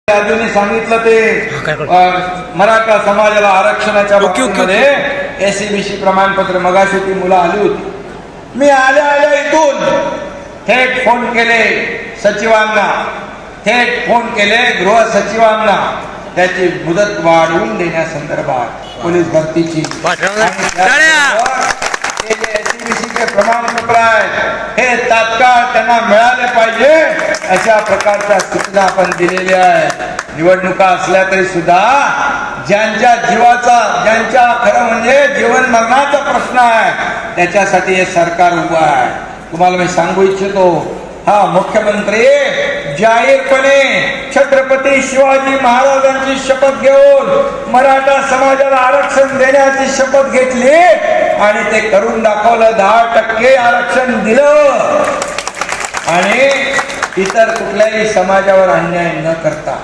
अजूनही सांगितलं ते मराठा समाजाला आरक्षणाच्या बाबतीमध्ये एससीबीसी प्रमाणपत्र मगाशी ती मुलं आली होती. मी आल्या इथून थेट फोन केले सचिवांना, थेट फोन केले गृह सचिवांना त्याची मुदत वाढवून देण्यासंदर्भात पोलीस भरतीची. एससीबीसीचे प्रमाणपत्र आहेत हे तात्काळ त्यांना मिळाले पाहिजे अशा प्रकारच्या सूचना आपण दिलेल्या आहेत. निवडणुका असल्या तरी सुद्धा ज्यांच्या जीवाचा, ज्यांच्या खरं म्हणजे जीवन मरणाचा प्रश्न आहे त्याच्यासाठी हे सरकार उभं आहे. तुम्हाला मी सांगू इच्छितो, हा मुख्यमंत्री जाहीरपणे छत्रपती शिवाजी महाराजांची शपथ घेऊन मराठा समाजाला आरक्षण देण्याची शपथ घेतली आणि ते करून दाखवलं. 10% आरक्षण दिलं आणि इतर कुठल्याही समाजावर अन्याय न करता